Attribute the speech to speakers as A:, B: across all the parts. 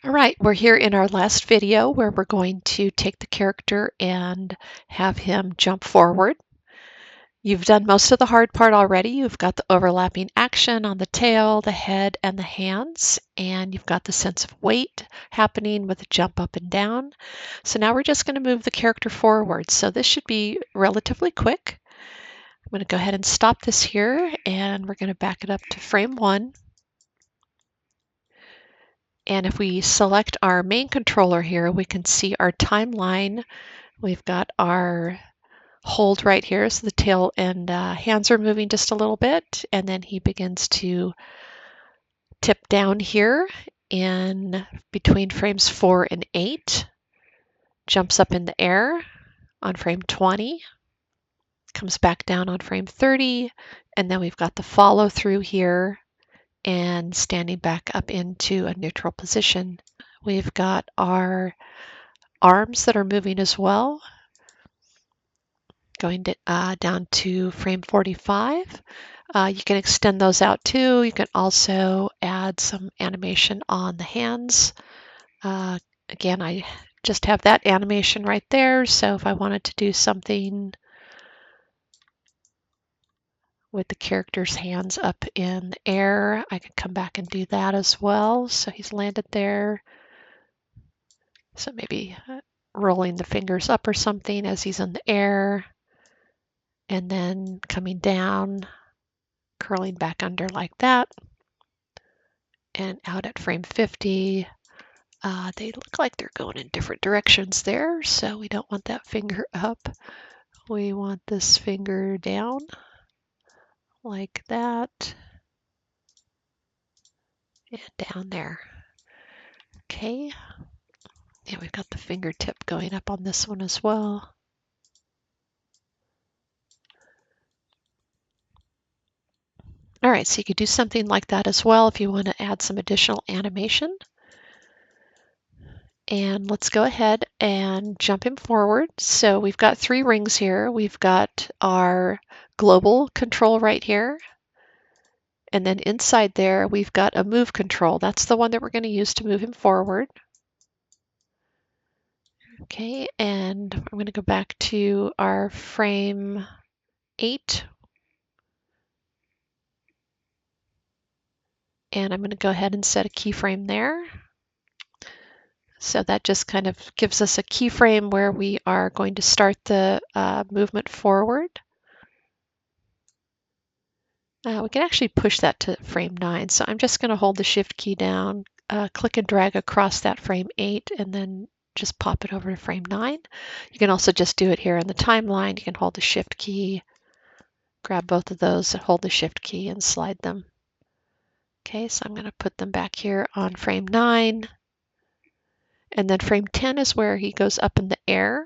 A: All right, we're here in our last video where we're going to take the character and have him jump forward. You've done most of the hard part already. You've got the overlapping action on the tail, the head, and the hands, and you've got the sense of weight happening with the jump up and down. So now we're just going to move the character forward. So this should be relatively quick. I'm going to go ahead and stop this here, and we're going to back it up to frame 1. And if we select our main controller here, we can see our timeline. We've got our hold right here, so the tail and hands are moving just a little bit, and then he begins to tip down here in between frames 4 and 8, jumps up in the air on frame 20, comes back down on frame 30, and then we've got the follow through here and standing back up into a neutral position. We've got our arms that are moving as well, going down to frame 45. You can extend those out too. You can also add some animation on the hands. Again, I just have that animation right there, so if I wanted to do something with the character's hands up in the air, I could come back and do that as well. So he's landed there. So maybe rolling the fingers up or something as he's in the air, and then coming down, curling back under like that, and out at frame 50. They look like they're going in different directions there, so we don't want that finger up. We want this finger down like that, and down there. Okay, yeah, we've got the fingertip going up on this one as well. All right, so you could do something like that as well if you want to add some additional animation. And let's go ahead and jump him forward. So we've got 3 rings here. We've got our global control right here. And then inside there, we've got a move control. That's the one that we're going to use to move him forward. Okay, and I'm going to go back to our frame 8. And I'm going to go ahead and set a keyframe there. So that just kind of gives us a keyframe where we are going to start the movement forward. We can actually push that to frame 9. So I'm just going to hold the Shift key down, click and drag across that frame 8, and then just pop it over to frame 9. You can also just do it here in the timeline. You can hold the Shift key, grab both of those, and hold the Shift key and slide them. Okay, so I'm going to put them back here on frame 9. And then frame 10 is where he goes up in the air.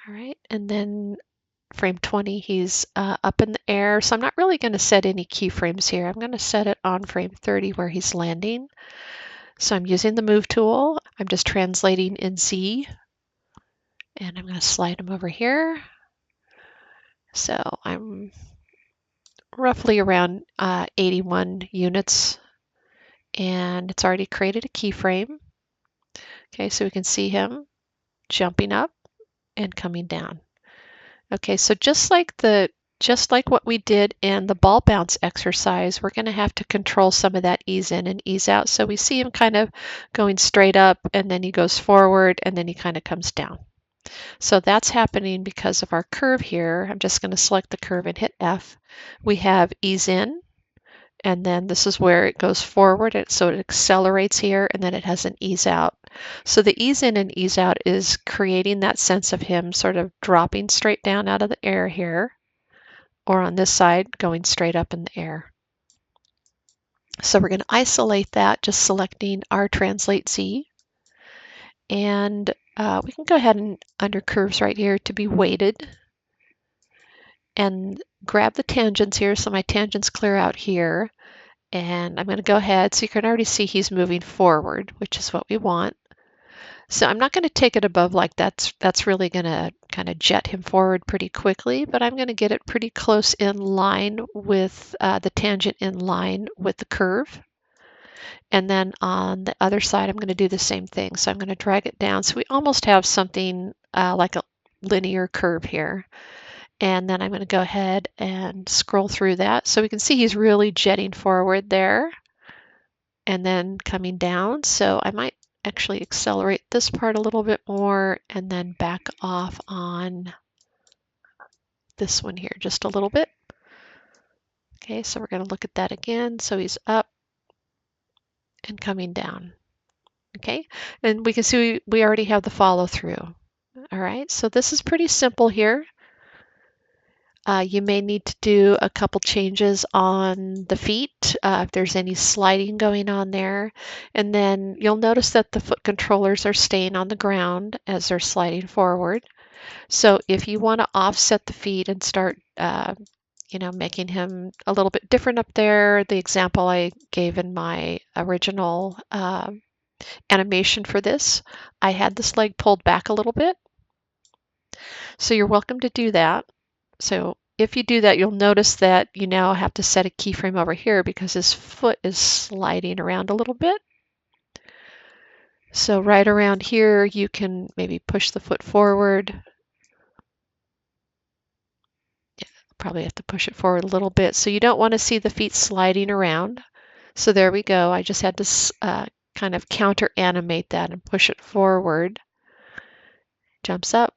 A: All right, and then frame 20, he's up in the air. So I'm not really going to set any keyframes here. I'm going to set it on frame 30 where he's landing. So I'm using the move tool. I'm just translating in Z. And I'm going to slide him over here. So I'm roughly around 81 units. And it's already created a keyframe. Okay, so we can see him jumping up and coming down. Okay, so just like what we did in the ball bounce exercise, we're going to have to control some of that ease in and ease out. So we see him kind of going straight up, and then he goes forward, and then he kind of comes down. So that's happening because of our curve here. I'm just going to select the curve and hit F. We have ease in, and then this is where it goes forward. So it accelerates here, and then it has an ease out. So the ease in and ease out is creating that sense of him sort of dropping straight down out of the air here, or on this side, going straight up in the air. So we're going to isolate that, just selecting our Translate Z. And we can go ahead and under curves right here to be weighted, and grab the tangents here. So my tangents clear out here. And I'm going to go ahead, so you can already see he's moving forward, which is what we want. So I'm not going to take it above like that's really going to kind of jet him forward pretty quickly, but I'm going to get it pretty close in line with the tangent in line with the curve. And then on the other side, I'm going to do the same thing. So I'm going to drag it down. So we almost have something like a linear curve here. And then I'm going to go ahead and scroll through that. So we can see he's really jetting forward there and then coming down. So I might actually accelerate this part a little bit more and then back off on this one here just a little bit. Okay, so we're going to look at that again. So he's up and coming down. Okay, and we can see we already have the follow through. All right, so this is pretty simple here. You may need to do a couple changes on the feet if there's any sliding going on there. And then you'll notice that the foot controllers are staying on the ground as they're sliding forward. So if you want to offset the feet and start making him a little bit different up there, the example I gave in my original animation for this, I had this leg pulled back a little bit. So you're welcome to do that. So if you do that, you'll notice that you now have to set a keyframe over here because his foot is sliding around a little bit. So right around here, you can maybe push the foot forward. Yeah, probably have to push it forward a little bit. So you don't want to see the feet sliding around. So there we go. I just had to kind of counter animate that and push it forward. Jumps up.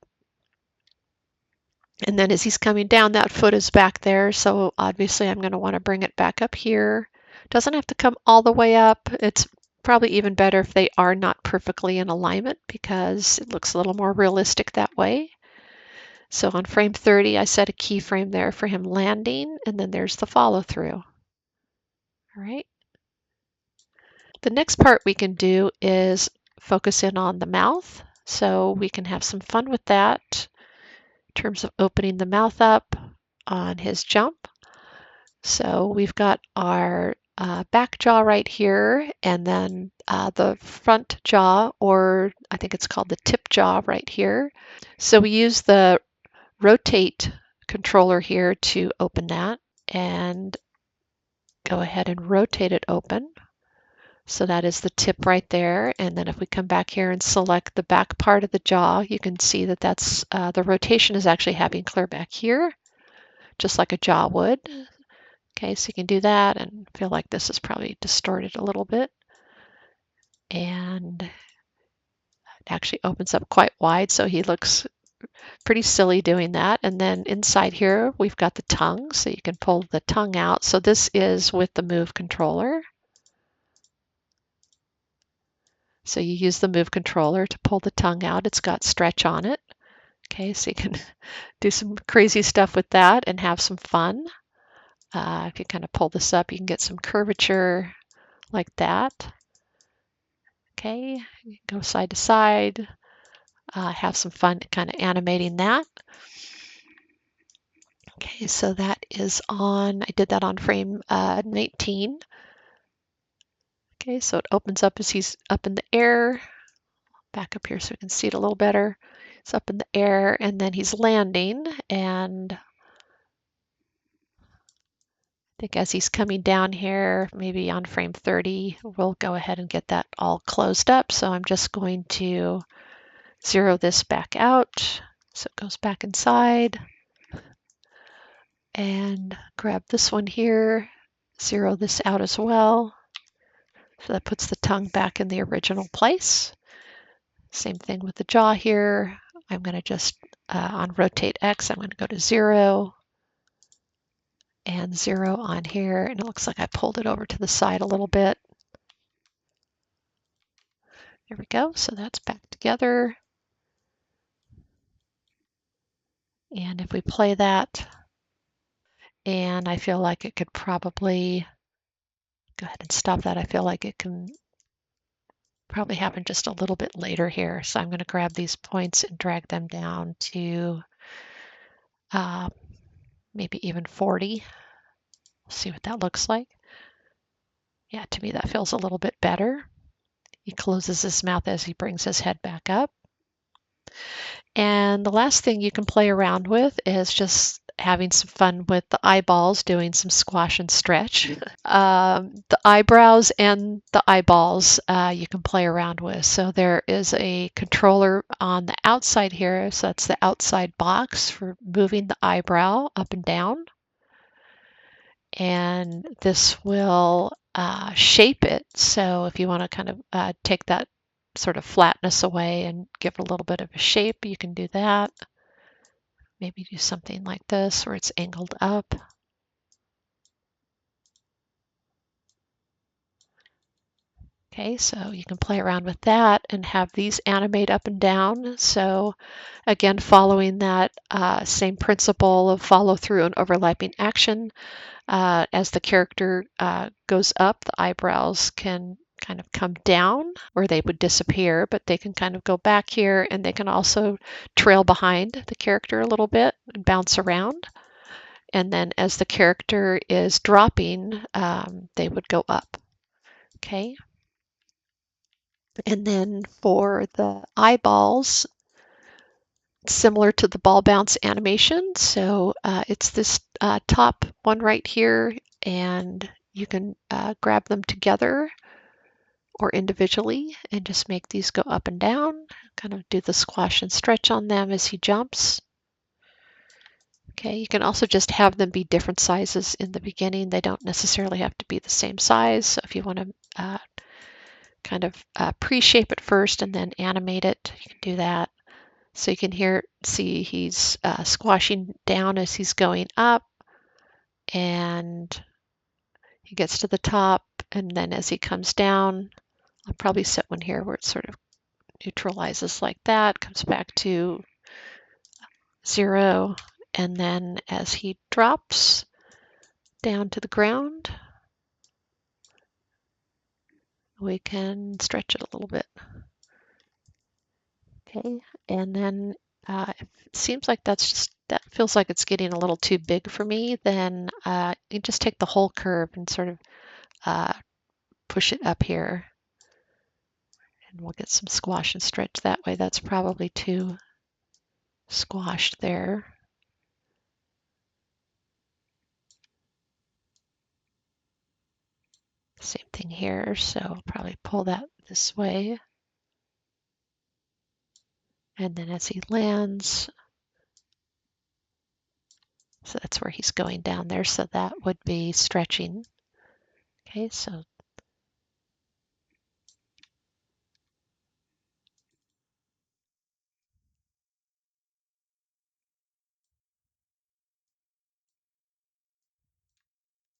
A: And then as he's coming down, that foot is back there. So obviously I'm going to want to bring it back up here. Doesn't have to come all the way up. It's probably even better if they are not perfectly in alignment because it looks a little more realistic that way. So on frame 30, I set a keyframe there for him landing, and then there's the follow through. All right. The next part we can do is focus in on the mouth. So we can have some fun with that in terms of opening the mouth up on his jump. So we've got our back jaw right here, and then the front jaw, or I think it's called the tip jaw right here. So we use the rotate controller here to open that and go ahead and rotate it open. So that is the tip right there. And then if we come back here and select the back part of the jaw, you can see that that's the rotation is actually happening clear back here, just like a jaw would. Okay, so you can do that and feel like this is probably distorted a little bit. And it actually opens up quite wide, so he looks pretty silly doing that. And then inside here, we've got the tongue, so you can pull the tongue out. So this is with the move controller. So you use the move controller to pull the tongue out. It's got stretch on it. Okay, so you can do some crazy stuff with that and have some fun. If you kind of pull this up, you can get some curvature like that. Okay, go side to side, have some fun kind of animating that. Okay, so that is on, I did that on frame 19. Okay, so it opens up as he's up in the air. Back up here so we can see it a little better. It's up in the air and then he's landing, and I think as he's coming down here, maybe on frame 30, we'll go ahead and get that all closed up. So I'm just going to zero this back out so it goes back inside, and grab this one here, zero this out as well. So that puts the tongue back in the original place. Same thing with the jaw here. I'm going to just, on rotate X, I'm going to go to 0 and 0 on here. And it looks like I pulled it over to the side a little bit. There we go. So that's back together. And if we play that, and I feel like it could probably, go ahead and stop that. I feel like it can probably happen just a little bit later here. So I'm going to grab these points and drag them down to maybe even 40. See what that looks like. Yeah, to me that feels a little bit better. He closes his mouth as he brings his head back up. And the last thing you can play around with is just having some fun with the eyeballs, doing some squash and stretch. The eyebrows and the eyeballs you can play around with. So there is a controller on the outside here. So that's the outside box for moving the eyebrow up and down. And this will shape it. So if you want to kind of take that sort of flatness away and give it a little bit of a shape, you can do that. Maybe do something like this where it's angled up. Okay, so you can play around with that and have these animate up and down. So again, following that same principle of follow through and overlapping action, as the character goes up, the eyebrows can kind of come down or they would disappear, but they can kind of go back here and they can also trail behind the character a little bit and bounce around. And then as the character is dropping, they would go up. Okay. And then for the eyeballs, similar to the ball bounce animation. So it's this top one right here, and you can grab them together or individually and just make these go up and down, kind of do the squash and stretch on them as he jumps. Okay, you can also just have them be different sizes in the beginning. They don't necessarily have to be the same size. So if you want to kind of pre-shape it first and then animate it, you can do that. So you can see he's squashing down as he's going up, and he gets to the top, and then as he comes down, I'll probably set one here where it sort of neutralizes like that, comes back to 0, and then as he drops down to the ground, we can stretch it a little bit. Okay, and then if it seems like that feels like it's getting a little too big for me, then you just take the whole curve and sort of push it up here, and we'll get some squash and stretch that way. That's probably too squashed there. Same thing here, so I'll probably pull that this way. And then as he lands, so that's where he's going down there, so that would be stretching. Okay, so I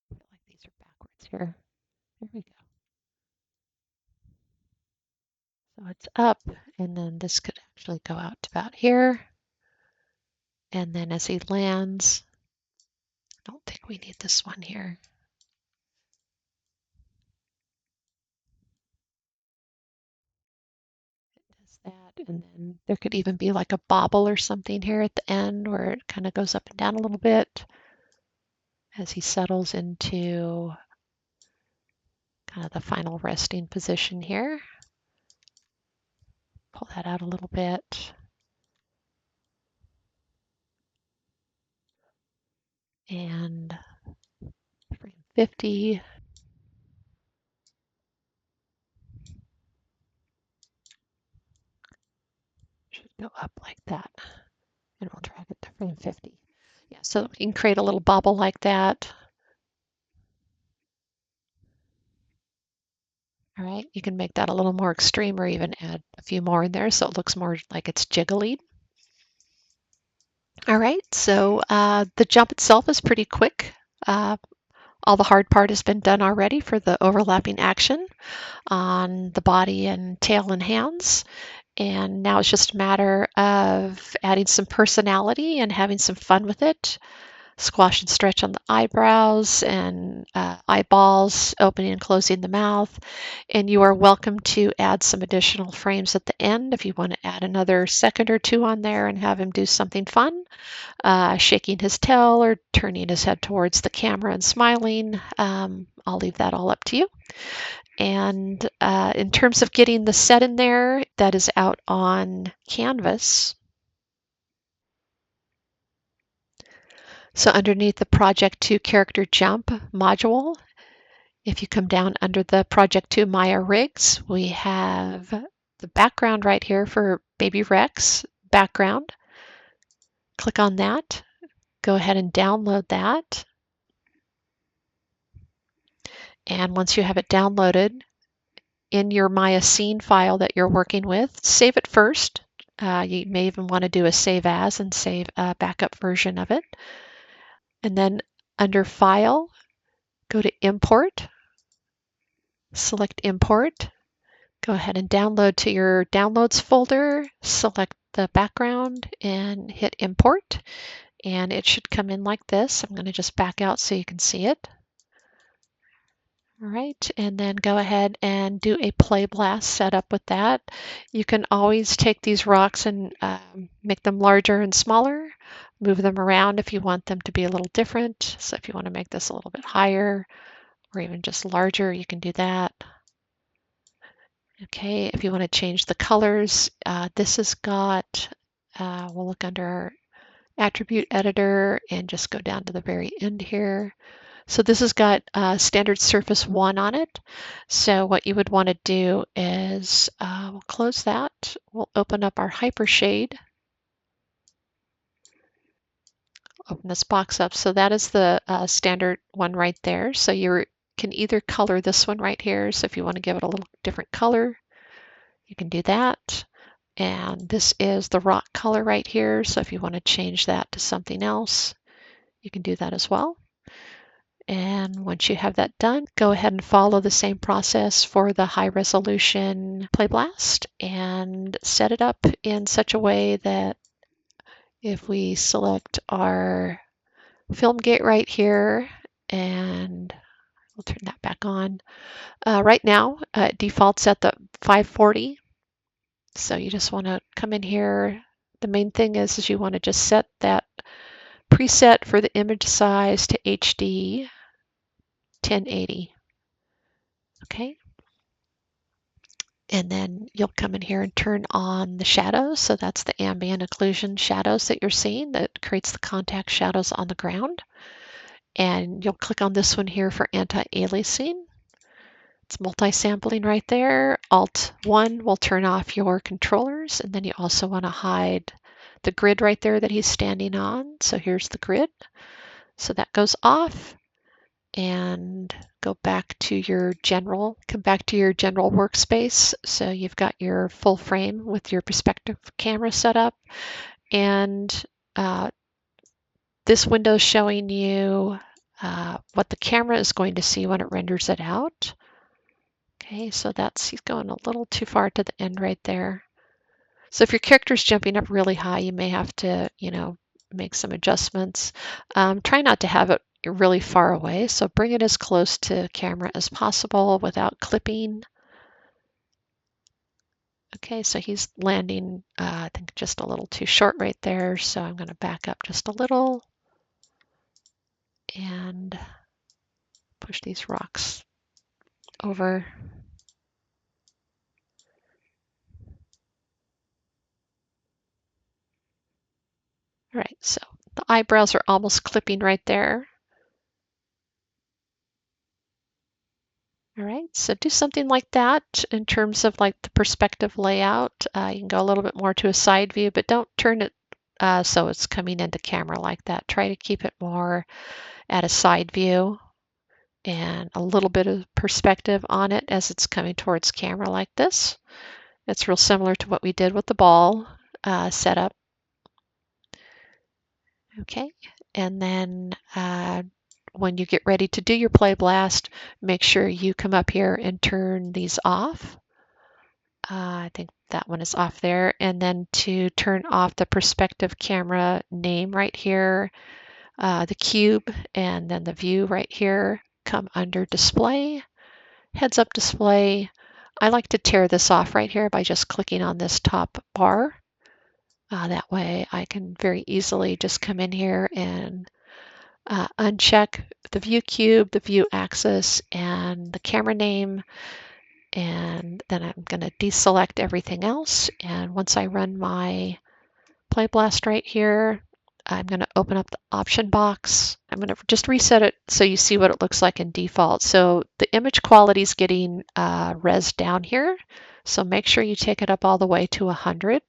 A: feel like these are backwards here. There we go. So it's up, and then this could actually go out to about here. And then as he lands, I don't think we need this one here. That, and then there could even be like a bobble or something here at the end where it kind of goes up and down a little bit as he settles into kind of the final resting position here. Pull that out a little bit. And frame 50. Should go up like that. And we'll drag it to frame 50. Yeah, so you can create a little bobble like that. All right, you can make that a little more extreme or even add a few more in there so it looks more like it's jiggly. All right, so the jump itself is pretty quick. All the hard part has been done already for the overlapping action on the body and tail and hands. And now it's just a matter of adding some personality and having some fun with it. Squash and stretch on the eyebrows and eyeballs, opening and closing the mouth. And you are welcome to add some additional frames at the end if you want to add another second or two on there and have him do something fun, shaking his tail or turning his head towards the camera and smiling. I'll leave that all up to you. And in terms of getting the set in there, that is out on Canvas. So underneath the Project 2 Character Jump module, if you come down under the Project 2 Maya rigs, we have the background right here for Baby Rex background. Click on that. Go ahead and download that. And once you have it downloaded in your Maya scene file that you're working with, save it first. You may even want to do a save as and save a backup version of it. And then under File, go to Import, select Import, go ahead and download to your Downloads folder, select the background and hit Import, and it should come in like this. I'm going to just back out so you can see it. All right, and then go ahead and do a playblast setup with that. You can always take these rocks and make them larger and smaller, move them around if you want them to be a little different. So if you want to make this a little bit higher or even just larger, you can do that. Okay, if you want to change the colors, this has got, we'll look under our attribute editor and just go down to the very end here. So this has got standard surface 1 on it. So what you would want to do is we'll close that. We'll open up our hypershade. Open this box up. So that is the standard one right there. So you can either color this one right here. So if you want to give it a little different color, you can do that. And this is the rock color right here. So if you want to change that to something else, you can do that as well. And once you have that done, go ahead and follow the same process for the high resolution playblast and set it up in such a way that if we select our film gate right here, and we'll turn that back on. Right now, it defaults at the 540. So you just want to come in here. The main thing is you want to just set that preset for the image size to HD 1080. Okay. And then you'll come in here and turn on the shadows. So that's the ambient occlusion shadows that you're seeing that creates the contact shadows on the ground. And you'll click on this one here for anti-aliasing. It's multi-sampling right there. Alt-1 will turn off your controllers. And then you also want to hide the grid right there that he's standing on. So here's the grid. So that goes off. And go back to your general, come back to your general workspace. So you've got your full frame with your perspective camera set up. And this window is showing you what the camera is going to see when it renders it out. Okay, so he's going a little too far to the end right there. So if your character is jumping up really high, you may have to, make some adjustments. Try not to have it really far away, so bring it as close to camera as possible without clipping. Okay, so he's landing, I think just a little too short right there, so I'm going to back up just a little and push these rocks over. All right, so the eyebrows are almost clipping right there. All right, so do something like that in terms of like the perspective layout. You can go a little bit more to a side view, but don't turn it so it's coming into camera like that. Try to keep it more at a side view and a little bit of perspective on it as it's coming towards camera like this. It's real similar to what we did with the ball setup. Okay, and then when you get ready to do your play blast, make sure you come up here and turn these off. I think that one is off there. And then to turn off the perspective camera name right here, the cube, and then the view right here, come under display, heads up display. I like to tear this off right here by just clicking on this top bar. That way I can very easily just come in here and uncheck the view cube, the view axis, and the camera name. And then I'm going to deselect everything else. And once I run my play blast right here, I'm going to open up the option box. I'm going to just reset it so you see what it looks like in default. So the image quality is getting res down here. So make sure you take it up all the way to 100.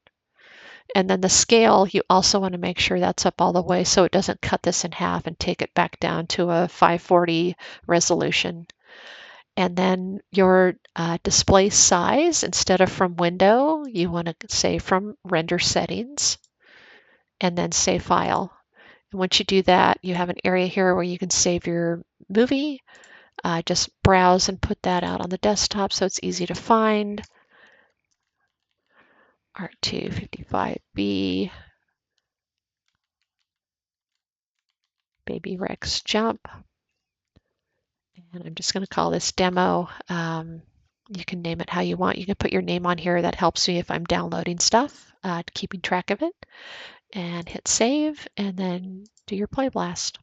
A: And then the scale, you also want to make sure that's up all the way so it doesn't cut this in half and take it back down to a 540 resolution. And then your display size, instead of from window, you want to say from render settings and then save file. And once you do that, you have an area here where you can save your movie. Just browse and put that out on the desktop so it's easy to find. ART255B, Baby Rex Jump. And I'm just going to call this demo. You can name it how you want. You can put your name on here. That helps me if I'm downloading stuff, keeping track of it. And hit save, and then do your play blast.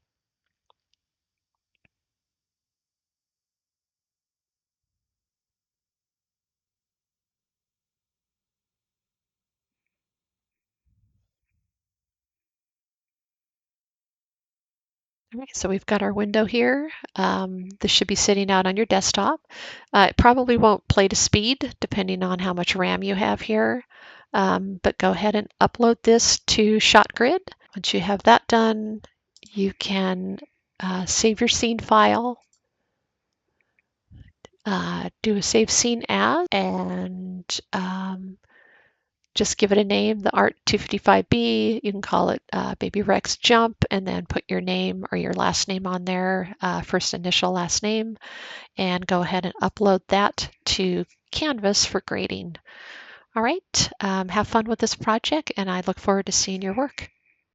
A: All right, so we've got our window here. This should be sitting out on your desktop. It probably won't play to speed depending on how much RAM you have here, but go ahead and upload this to ShotGrid. Once you have that done, you can save your scene file, do a save scene as, and just give it a name, the ART255B. You can call it Baby Rex Jump, and then put your name or your last name on there, first initial, last name, and go ahead and upload that to Canvas for grading. All right, have fun with this project, and I look forward to seeing your work.